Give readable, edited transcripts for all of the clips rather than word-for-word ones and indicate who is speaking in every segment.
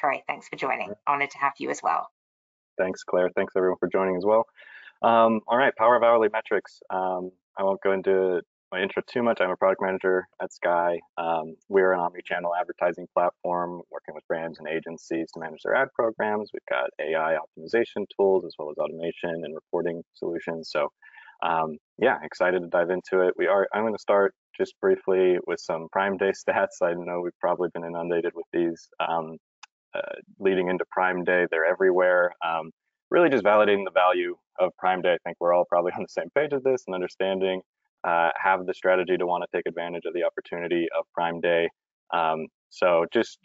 Speaker 1: Troy. Thanks for joining. Honored to have you as well.
Speaker 2: Thanks, Claire. Thanks everyone for joining as well. All right, power of hourly metrics. I won't go into my intro too much. I'm a product manager at Sky. We're an omni-channel advertising platform working with brands and agencies to manage their ad programs. We've got AI optimization tools as well as automation and reporting solutions. So yeah, excited to dive into it. I'm going to start just briefly with some Prime Day stats. I know we've probably been inundated with these leading into Prime Day. They're everywhere. Really just validating the value of Prime Day. I think we're all probably on the same page of this and understanding, have the strategy to want to take advantage of the opportunity of Prime Day. So just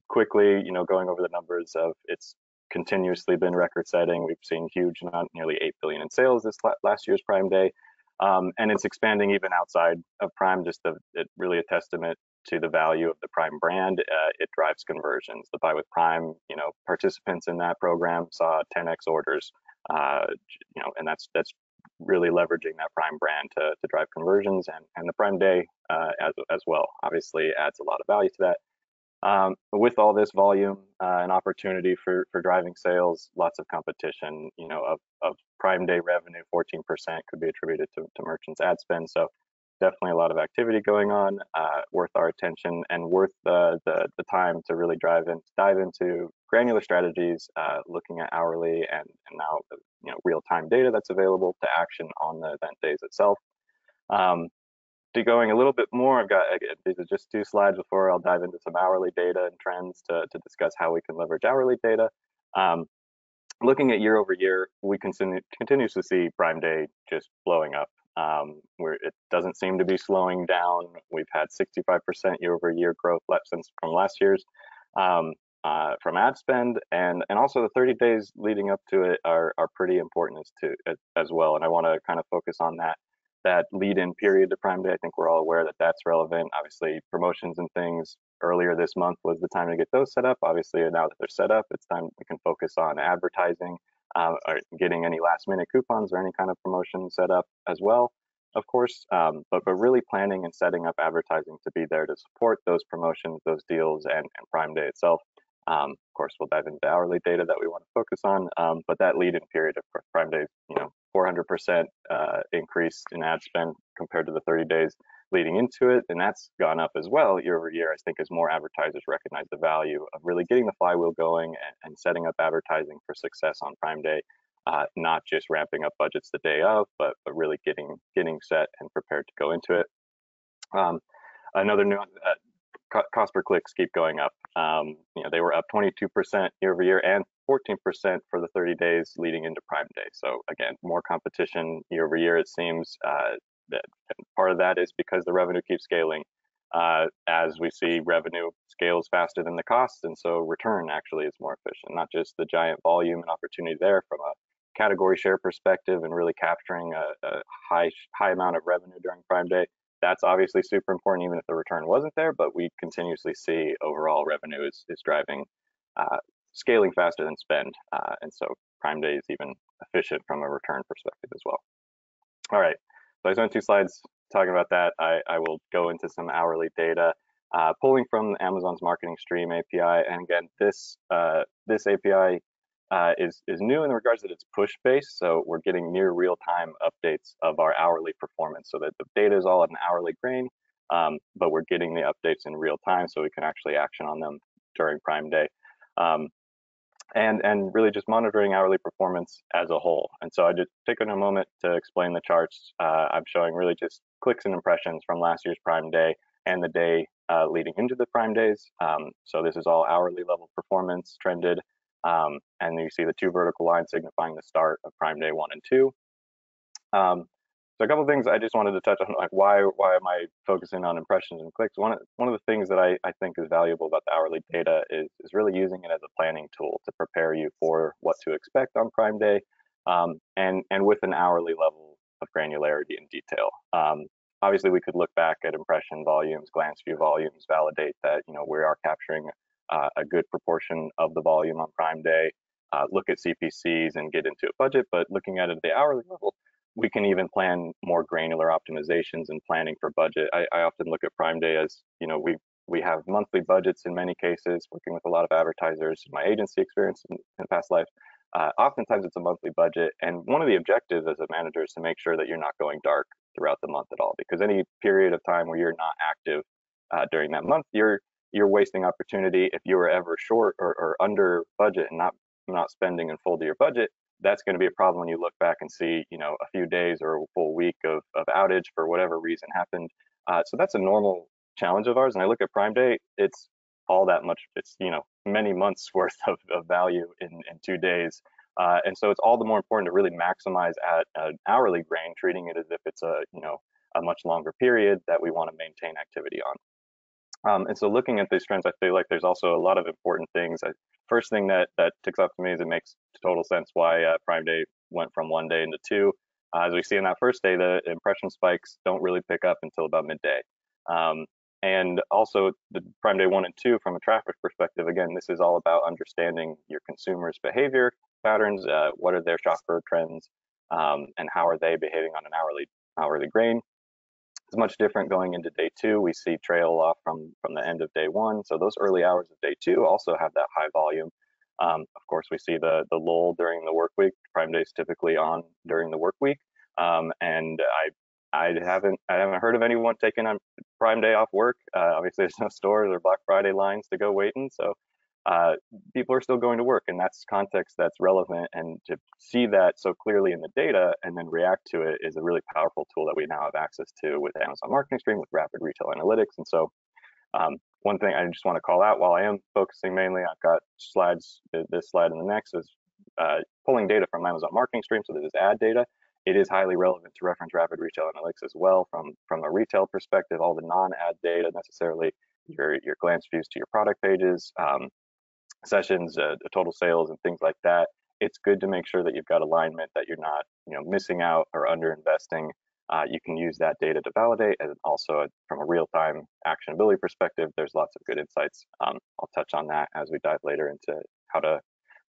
Speaker 2: quickly, going over the numbers of it's continuously been record setting. We've seen huge, nearly 8 billion in sales this last year's Prime Day. And it's expanding even outside of Prime, it really a testament to the value of the Prime brand. It drives conversions. The Buy with Prime, participants in that program saw 10x orders, and that's really leveraging that Prime brand to drive conversions, and the Prime Day as well. Obviously, adds a lot of value to that. With all this volume and opportunity for driving sales, lots of competition. Of Prime Day revenue, 14% could be attributed to merchants' ad spend. So definitely a lot of activity going on, worth our attention and worth the time to really dive into granular strategies, looking at hourly and now real-time data that's available to action on the event days itself. To going a little bit more, these are just 2 slides before I'll dive into some hourly data and trends to discuss how we can leverage hourly data. Looking at year over year, we continues to see Prime Day just blowing up. Where it doesn't seem to be slowing down. We've had 65% year-over-year growth from last year's from ad spend, and also the 30 days leading up to it are pretty important as well. And I want to kind of focus on that lead-in period to Prime Day. I think we're all aware that that's relevant. Obviously, promotions and things earlier this month was the time to get those set up. Obviously, now that they're set up, it's time we can focus on advertising. Or getting any last minute coupons or any kind of promotion set up as well, of course, but really planning and setting up advertising to be there to support those promotions, those deals, and Prime Day itself. Of course, we'll dive into the hourly data that we want to focus on, but that lead-in period of Prime Day, 400% increase in ad spend compared to the 30 days leading into it, and that's gone up as well year over year. I think as more advertisers recognize the value of really getting the flywheel going and setting up advertising for success on Prime Day, not just ramping up budgets the day of, but really getting set and prepared to go into it. Another new cost per clicks keep going up. They were up 22% year over year and 14% for the 30 days leading into Prime Day. So again, more competition year over year. It seems that part of that is because the revenue keeps scaling. As we see, revenue scales faster than the cost, and so return actually is more efficient. Not just the giant volume and opportunity there from a category share perspective and really capturing a high amount of revenue during Prime Day. That's obviously super important, even if the return wasn't there. But we continuously see overall revenue is driving scaling faster than spend, and so Prime Day is even efficient from a return perspective as well. All right. So I spent 2 slides talking about that. I will go into some hourly data, pulling from Amazon's Marketing Stream API. And again, this API is new in regards that it's push-based. So we're getting near real-time updates of our hourly performance, so that the data is all at an hourly grain, but we're getting the updates in real time, so we can actually action on them during Prime Day. And really just monitoring hourly performance as a whole. And so I just taken a moment to explain the charts. I'm showing really just clicks and impressions from last year's Prime Day and the day leading into the Prime Days. So this is all hourly level performance trended. And you see the 2 vertical lines signifying the start of Prime Day 1 and 2. So a couple of things I just wanted to touch on, like why am I focusing on impressions and clicks? One of the things that I think is valuable about the hourly data is really using it as a planning tool to prepare you for what to expect on Prime Day, and with an hourly level of granularity and detail. Obviously, we could look back at impression volumes, glance view volumes, validate that we are capturing a good proportion of the volume on Prime Day, look at CPCs and get into a budget. But looking at it at the hourly level, we can even plan more granular optimizations and planning for budget. I often look at Prime Day as, We have monthly budgets in many cases, working with a lot of advertisers. My agency experience in past life, oftentimes it's a monthly budget. And one of the objectives as a manager is to make sure that you're not going dark throughout the month at all, because any period of time where you're not active during that month, you're wasting opportunity. If you are ever short or under budget and not spending in full to your budget, that's going to be a problem when you look back and see, a few days or a full week of outage for whatever reason happened. So that's a normal challenge of ours. And I look at Prime Day, it's all that much. It's, many months worth of value in 2 days. And so it's all the more important to really maximize at an hourly grain, treating it as if it's a much longer period that we want to maintain activity on. And so looking at these trends, I feel like there's also a lot of important things. First thing that ticks off to me is it makes total sense why Prime Day went from 1 day into 2. As we see in that first day, the impression spikes don't really pick up until about midday. And also the Prime Day 1 and 2, from a traffic perspective, again, this is all about understanding your consumers' behavior patterns, what are their shopper trends, and how are they behaving on an hourly grain. It's much different going into day 2. We see trail off from the end of day 1. So those early hours of day 2 also have that high volume. Of course, we see the lull during the work week. Prime Day is typically on during the work week. And I haven't heard of anyone taking on Prime Day off work. Obviously, there's no stores or Black Friday lines to go waiting. So people are still going to work, and that's context that's relevant. And to see that so clearly in the data and then react to it is a really powerful tool that we now have access to with Amazon Marketing Stream, with Rapid Retail Analytics. And so one thing I just want to call out, while I am focusing mainly, I've got slides, this slide and the next is pulling data from Amazon Marketing Stream. So this is ad data. It is highly relevant to reference Rapid Retail Analytics as well from a retail perspective. All the non-ad data, necessarily your glance views to your product pages, sessions, total sales, and things like that. It's good to make sure that you've got alignment, that you're not missing out or under investing. You can use that data to validate, and also from a real-time actionability perspective, there's lots of good insights. I'll touch on that as we dive later into how to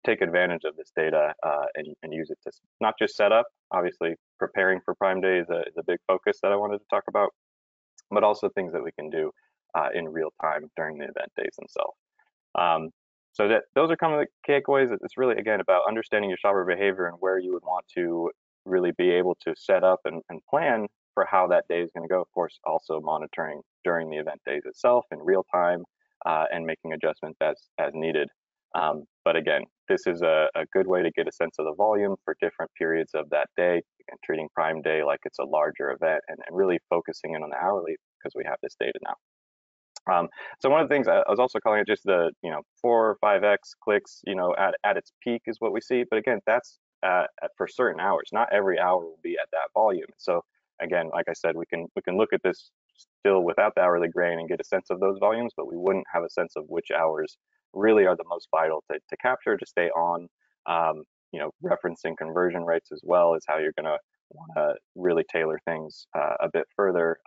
Speaker 2: take advantage of this data and use it to not just set up. Obviously, preparing for Prime Day is a big focus that I wanted to talk about, but also things that we can do in real time during the event days themselves. So those are kind of the takeaways. It's really, again, about understanding your shopper behavior and where you would want to really be able to set up and plan for how that day is going to go. Of course, also monitoring during the event days itself in real time and making adjustments as needed. But again, this is a good way to get a sense of the volume for different periods of that day, and treating Prime Day like it's a larger event and really focusing in on the hourly because we have this data now. So one of the things I was also calling it just the 4 or 5x clicks, at its peak is what we see. But again, that's for certain hours. Not every hour will be at that volume. So again, like I said, we can look at this still without the hourly grain and get a sense of those volumes, but we wouldn't have a sense of which hours really are the most vital to capture, to stay on. Referencing conversion rates as well is how you're going to want to really tailor things a bit further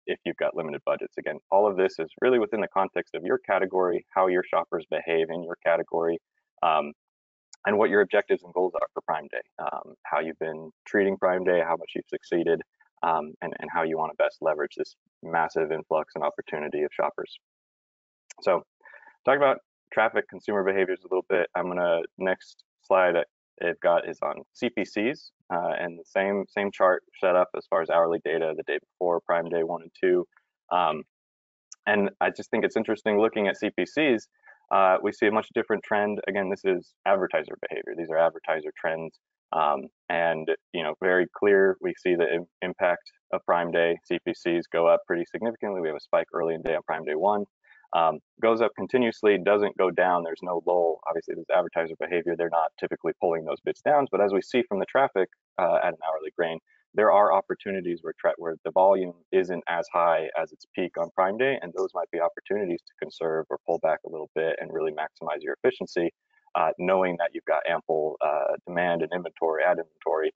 Speaker 2: if you've got limited budgets. Again, all of this is really within the context of your category, how your shoppers behave in your category, and what your objectives and goals are for Prime Day, how you've been treating Prime Day, how much you've succeeded, and how you want to best leverage this massive influx and opportunity of shoppers. So talk about traffic, consumer behaviors a little bit. I'm going to, next slide I've got is on CPCs, and the same chart set up as far as hourly data the day before Prime Day 1 and 2. And I just think it's interesting looking at CPCs. We see a much different trend. Again, this is advertiser behavior. These are advertiser trends. And very clear, we see the impact of Prime Day. CPCs go up pretty significantly. We have a spike early in day on Prime Day 1. Goes up continuously, doesn't go down. There's no lull. Obviously, this advertiser behavior, they're not typically pulling those bits down. But as we see from the traffic at an hourly grain, there are opportunities where the volume isn't as high as its peak on Prime Day, and those might be opportunities to conserve or pull back a little bit and really maximize your efficiency, knowing that you've got ample demand and ad inventory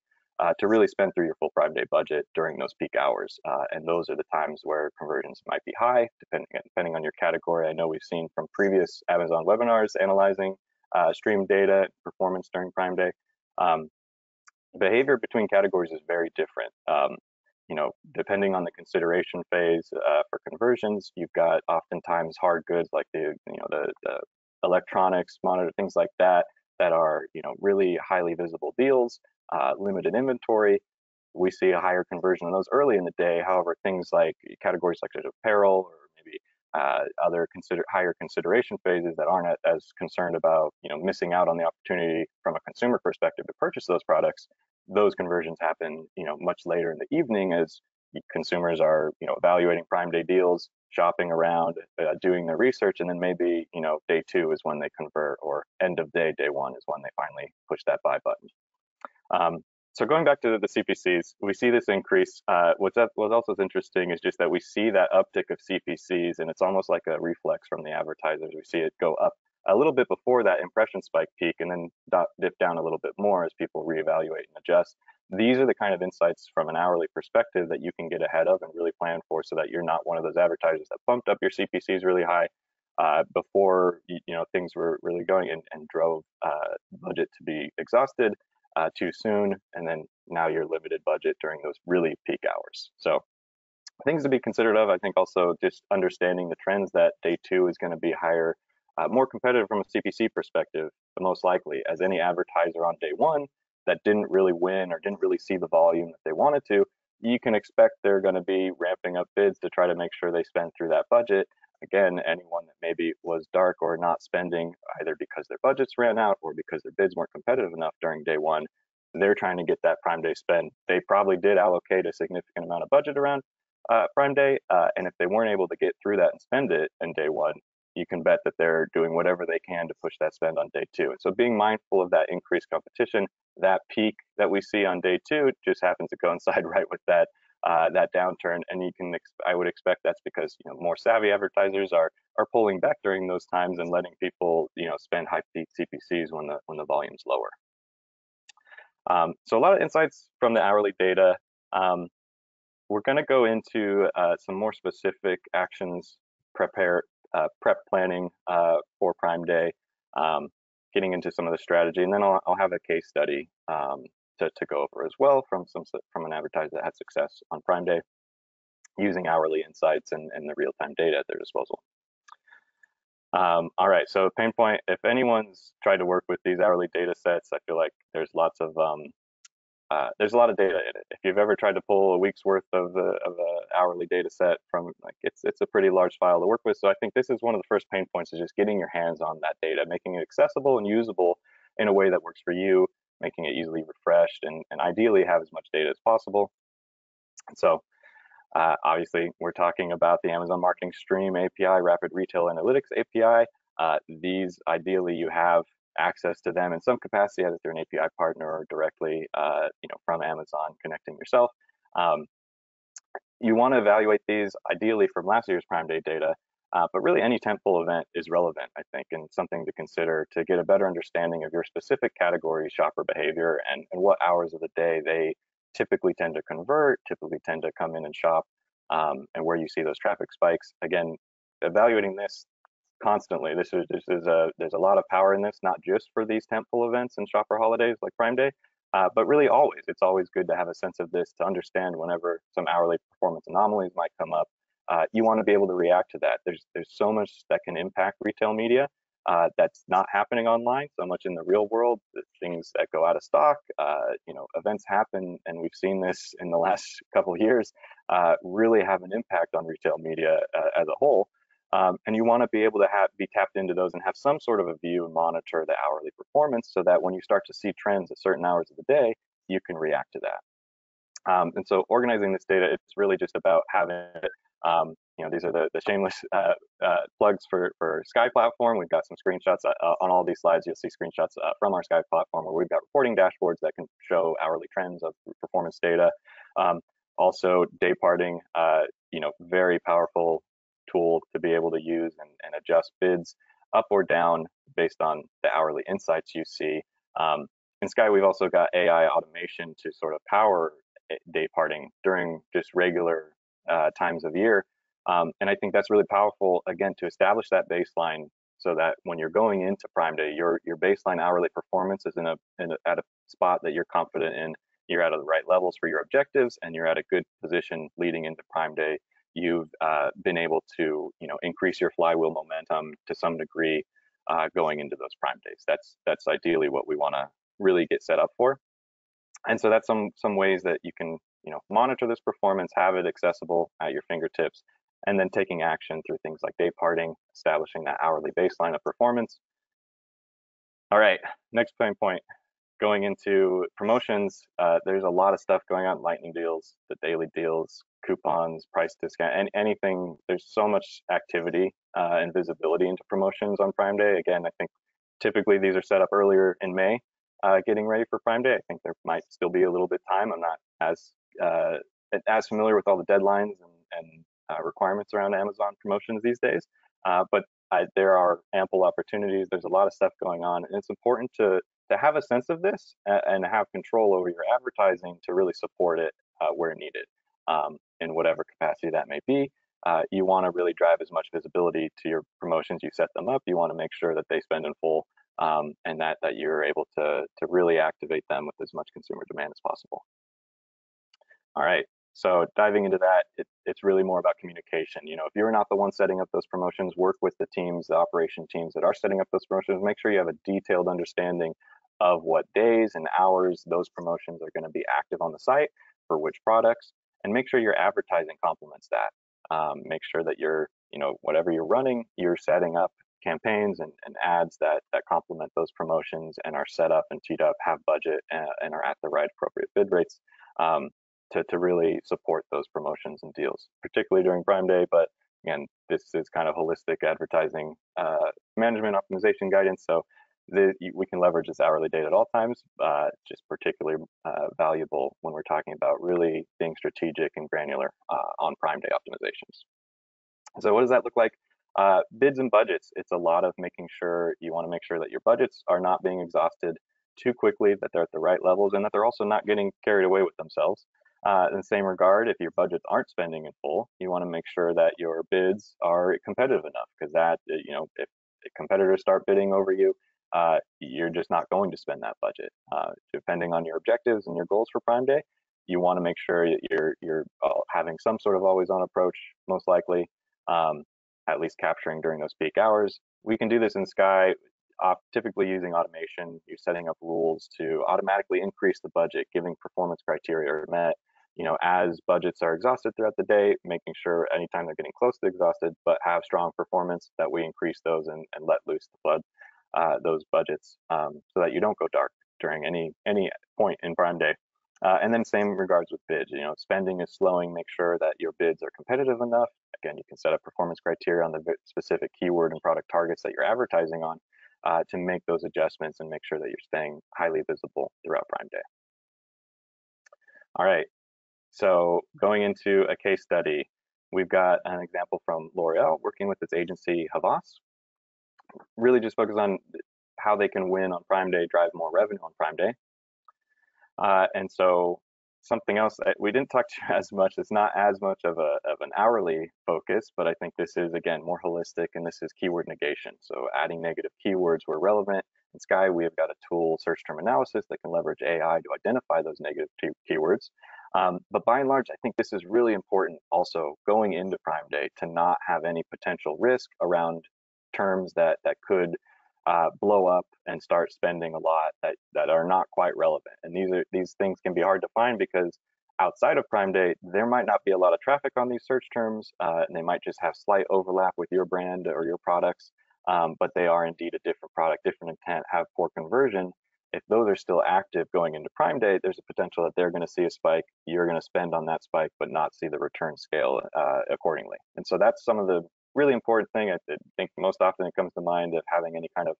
Speaker 2: to really spend through your full Prime Day budget during those peak hours. And those are the times where conversions might be high, depending on your category. I know we've seen from previous Amazon webinars analyzing stream data performance during Prime Day. Behavior between categories is very different. depending on the consideration phase for conversions, you've got oftentimes hard goods like the electronics, monitor, things like that are, really highly visible deals, limited inventory. We see a higher conversion on those early in the day. However, things like categories such as apparel or maybe other higher consideration phases that aren't as concerned about, missing out on the opportunity from a consumer perspective to purchase those products, those conversions happen, much later in the evening as consumers are, evaluating Prime Day deals, shopping around, doing their research, and then maybe, day 2 is when they convert, or end of day 1 is when they finally push that buy button. So going back to the CPCs, we see this increase. What's also interesting is just that we see that uptick of CPCs, and it's almost like a reflex from the advertisers. We see it go up a little bit before that impression spike peak, and then dip down a little bit more as people reevaluate and adjust. These are the kind of insights from an hourly perspective that you can get ahead of and really plan for, so that you're not one of those advertisers that bumped up your CPCs really high before things were really going, and drove budget to be exhausted too soon, and then now you're limited budget during those really peak hours. So things to be considered of, I think also just understanding the trends that day 2 is going to be higher, more competitive from a CPC perspective, the most likely, as any advertiser on day 1 that didn't really win or didn't really see the volume that they wanted to, you can expect they're going to be ramping up bids to try to make sure they spend through that budget. Again, anyone that maybe was dark or not spending either because their budgets ran out or because their bids weren't competitive enough during day 1, they're trying to get that Prime Day spend. They probably did allocate a significant amount of budget around Prime Day, and if they weren't able to get through that and spend it in day 1, you can bet that they're doing whatever they can to push that spend on day 2. And so being mindful of that increased competition, that peak that we see on day 2 just happens to coincide right with that downturn, and I would expect that's because more savvy advertisers are pulling back during those times and letting people spend high peak CPCs when the volume's lower. So a lot of insights from the hourly data. We're going to go into some more specific actions, prep planning for Prime Day, getting into some of the strategy, and then I'll have a case study to go over as well from an advertiser that had success on Prime Day using hourly insights and the real-time data at their disposal. All right, so pain point, if anyone's tried to work with these hourly data sets, I feel like there's a lot of data in it. If you've ever tried to pull a week's worth of a hourly data set from, it's a pretty large file to work with. So I think this is one of the first pain points, is just getting your hands on that data, making it accessible and usable in a way that works for you, making it easily refreshed, and ideally have as much data as possible. So obviously, we're talking about the Amazon Marketing Stream API, Rapid Retail Analytics API. These, ideally, you have access to them in some capacity, either through an API partner or directly, from Amazon, connecting yourself. You want to evaluate these ideally from last year's Prime Day data, but really any tentpole event is relevant, I think, and something to consider to get a better understanding of your specific category shopper behavior and what hours of the day they typically tend to convert, typically tend to come in and shop, and where you see those traffic spikes. Again, evaluating this constantly. There's a lot of power in this, not just for these tentpole events and shopper holidays like Prime Day, but really always. It's always good to have a sense of this, to understand whenever some hourly performance anomalies might come up. You want to be able to react to that. There's so much that can impact retail media that's not happening online, so much in the real world. Things that go out of stock, events happen, and we've seen this in the last couple of years, really have an impact on retail media as a whole. And you want to be able to be tapped into those and have some sort of a view and monitor the hourly performance, so that when you start to see trends at certain hours of the day, you can react to that. And so organizing this data, it's really just about having it. These are the shameless plugs for Sky Platform. We've got some screenshots on all these slides. You'll see screenshots from our Sky Platform, where we've got reporting dashboards that can show hourly trends of performance data. Also, day parting, very powerful tool to be able to use and adjust bids up or down based on the hourly insights you see. In Sky, we've also got AI automation to sort of power day parting during just regular times of year. And I think that's really powerful, again, to establish that baseline, so that when you're going into Prime Day, your baseline hourly performance is at a spot that you're confident in, you're at the right levels for your objectives, and you're at a good position leading into Prime Day. You've been able to, increase your flywheel momentum to some degree going into those Prime Days. That's ideally what we want to really get set up for. And so that's some ways that you can, monitor this performance, have it accessible at your fingertips, and then taking action through things like day parting, establishing that hourly baseline of performance. All right, next point. Going into promotions, there's a lot of stuff going on, lightning deals, the daily deals, coupons, price discount, and anything. There's so much activity and visibility into promotions on Prime Day. Again, I think typically these are set up earlier in May, getting ready for Prime Day. I think there might still be a little bit time. I'm not as familiar with all the deadlines and requirements around Amazon promotions these days, but there are ample opportunities. There's a lot of stuff going on, and it's important to have a sense of this and have control over your advertising to really support it where needed, in whatever capacity that may be. You want to really drive as much visibility to your promotions. You set them up. You want to make sure that they spend in full, and that you're able to really activate them with as much consumer demand as possible. All right. So diving into that, it's really more about communication. If you're not the one setting up those promotions, work with the teams, the operation teams that are setting up those promotions. Make sure you have a detailed understanding of what days and hours those promotions are going to be active on the site for which products, and make sure your advertising complements that. Make sure that you're, whatever you're running, you're setting up campaigns and ads that complement those promotions and are set up and teed up, have budget, and are at the right appropriate bid rates. To really support those promotions and deals, particularly during Prime Day. But again, this is kind of holistic advertising management optimization guidance. So we can leverage this hourly data at all times, just particularly valuable when we're talking about really being strategic and granular on Prime Day optimizations. So what does that look like? Bids and budgets. It's a lot of making sure you want to make sure that your budgets are not being exhausted too quickly, that they're at the right levels, and that they're also not getting carried away with themselves. In the same regard, if your budgets aren't spending in full, you want to make sure that your bids are competitive enough, because that, if competitors start bidding over you, you're just not going to spend that budget. Depending on your objectives and your goals for Prime Day, you want to make sure that you're having some sort of always-on approach, most likely, at least capturing during those peak hours. We can do this in Sky, typically using automation. You're setting up rules to automatically increase the budget, giving performance criteria are met. As budgets are exhausted throughout the day, making sure anytime they're getting close to exhausted but have strong performance, that we increase those and let loose the flood those budgets, so that you don't go dark during any point in Prime Day. And then same regards with bids. Spending is slowing. Make sure that your bids are competitive enough. Again, you can set up performance criteria on the specific keyword and product targets that you're advertising on, to make those adjustments and make sure that you're staying highly visible throughout Prime Day. All right, so going into a case study, we've got an example from L'Oreal working with its agency Havas. Really just focus on how they can win on Prime Day, drive more revenue on Prime Day. And so something else we didn't talk to as much, it's not as much of an hourly focus, but I think this is, again, more holistic, and this is keyword negation. So adding negative keywords where relevant. In Sky, we have got a tool, search term analysis, that can leverage AI to identify those negative keywords. But by and large, I think this is really important also going into Prime Day to not have any potential risk around terms that could blow up and start spending a lot that are not quite relevant. And these things can be hard to find because outside of Prime Day, there might not be a lot of traffic on these search terms, and they might just have slight overlap with your brand or your products, but they are indeed a different product, different intent, have poor conversion. If those are still active going into Prime Day, there's a potential that they're going to see a spike, you're going to spend on that spike, but not see the return scale accordingly. And so that's some of the really important thing. I think most often it comes to mind of having any kind of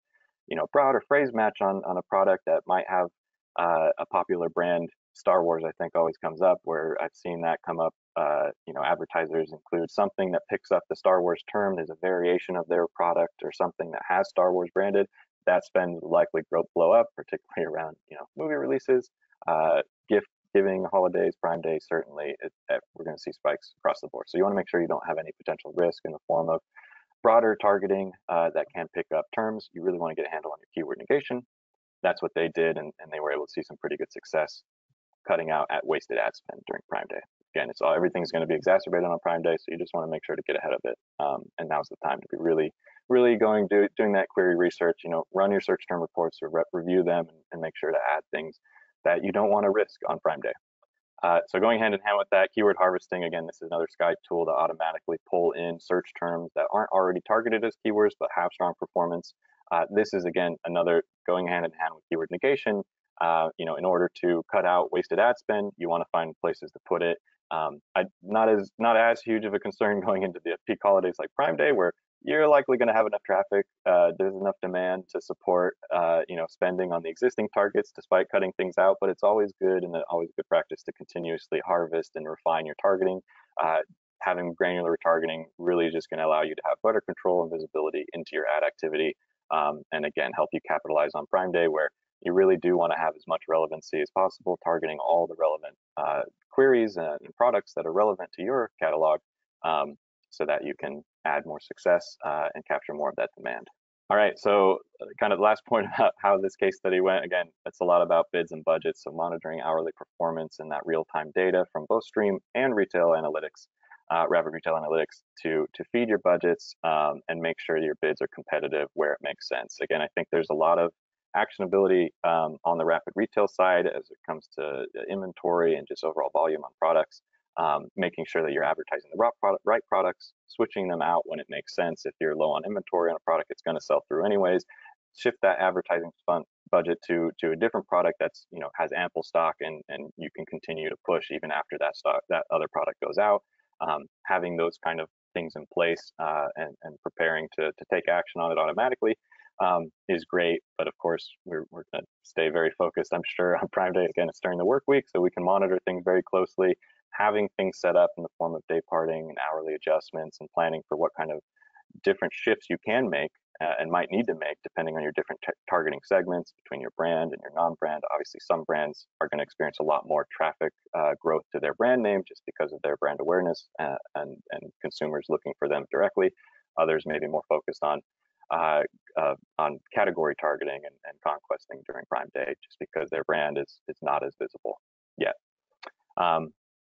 Speaker 2: broader phrase match on a product that might have a popular brand. Star Wars, I think, always comes up, where I've seen that come up. Advertisers include something that picks up the Star Wars term. There's a variation of their product or something that has Star Wars branded. That spend will likely blow up, particularly around movie releases, gift giving, holidays, Prime Day. Certainly, we're going to see spikes across the board. So you want to make sure you don't have any potential risk in the form of broader targeting that can pick up terms. You really want to get a handle on your keyword negation. That's what they did, and they were able to see some pretty good success cutting out at wasted ad spend during Prime Day. Again, everything's going to be exacerbated on Prime Day, so you just want to make sure to get ahead of it. And now's the time to be really doing that query research. Run your search term reports or review them and make sure to add things that you don't want to risk on Prime Day. So going hand in hand with that, keyword harvesting, again, this is another Sky tool to automatically pull in search terms that aren't already targeted as keywords but have strong performance. This is, again, another going hand in hand with keyword negation. In order to cut out wasted ad spend, you want to find places to put it. Not as huge of a concern going into the peak holidays like Prime Day, where you're likely going to have enough traffic. There's enough demand to support, spending on the existing targets despite cutting things out. But it's always good and always good practice to continuously harvest and refine your targeting. Having granular retargeting really is just going to allow you to have better control and visibility into your ad activity, and again, help you capitalize on Prime Day, where you really do want to have as much relevancy as possible, targeting all the relevant queries and products that are relevant to your catalog, so that you can add more success and capture more of that demand. All right, so kind of the last point about how this case study went, again, it's a lot about bids and budgets, so monitoring hourly performance and that real-time data from both Stream and retail analytics, Rapid Retail Analytics, to feed your budgets and make sure your bids are competitive where it makes sense. Again, I think there's a lot of actionability on the Rapid Retail side as it comes to inventory and just overall volume on products. Making sure that you're advertising the right products, switching them out when it makes sense. If you're low on inventory on a product, it's going to sell through anyways. Shift that advertising budget to a different product that's has ample stock and you can continue to push even after that other product goes out. Having those kind of things in place and preparing to take action on it automatically is great. But of course, we're going to stay very focused, I'm sure, on Prime Day. Again, it's during the work week, so we can monitor things very closely. Having things set up in the form of day parting and hourly adjustments and planning for what kind of different shifts you can make and might need to make depending on your different targeting segments between your brand and your non-brand. Obviously, some brands are going to experience a lot more traffic growth to their brand name just because of their brand awareness and consumers looking for them directly. Others may be more focused on category targeting and conquesting during Prime Day just because their brand is not as visible yet.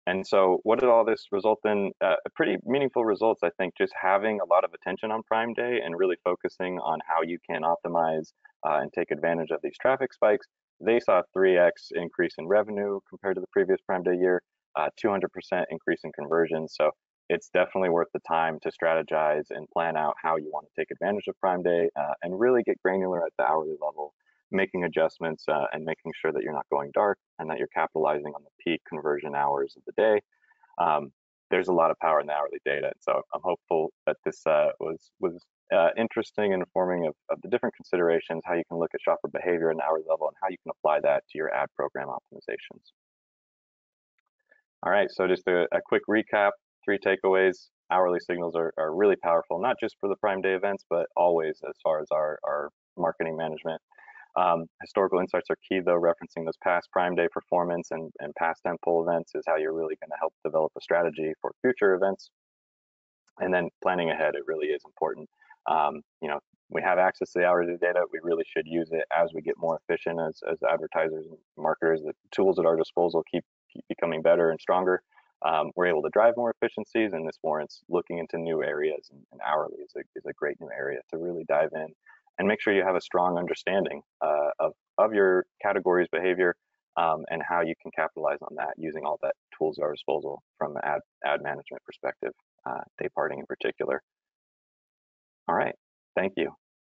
Speaker 2: And so what did all this result in? Pretty meaningful results, I think, just having a lot of attention on Prime Day and really focusing on how you can optimize and take advantage of these traffic spikes. They saw a 3x increase in revenue compared to the previous Prime Day year, 200% increase in conversions. So it's definitely worth the time to strategize and plan out how you want to take advantage of Prime Day and really get granular at the hourly level, making adjustments and making sure that you're not going dark and that you're capitalizing on the peak conversion hours of the day. There's a lot of power in the hourly data. So I'm hopeful that this was interesting and informing of the different considerations, how you can look at shopper behavior at an hourly level and how you can apply that to your ad program optimizations. All right, so just a quick recap, 3 takeaways. Hourly signals are really powerful, not just for the Prime Day events, but always as far as our marketing management. Historical insights are key, though. Referencing those past Prime Day performance and past tentpole events is how you're really going to help develop a strategy for future events. And then planning ahead, it really is important. We have access to the hourly data. We really should use it as we get more efficient as advertisers and marketers. The tools at our disposal keep becoming better and stronger. We're able to drive more efficiencies, and this warrants looking into new areas. And hourly is a great new area to really dive in and make sure you have a strong understanding of your category's behavior and how you can capitalize on that using all that tools at our disposal from an ad management perspective, day parting in particular. All right, thank you.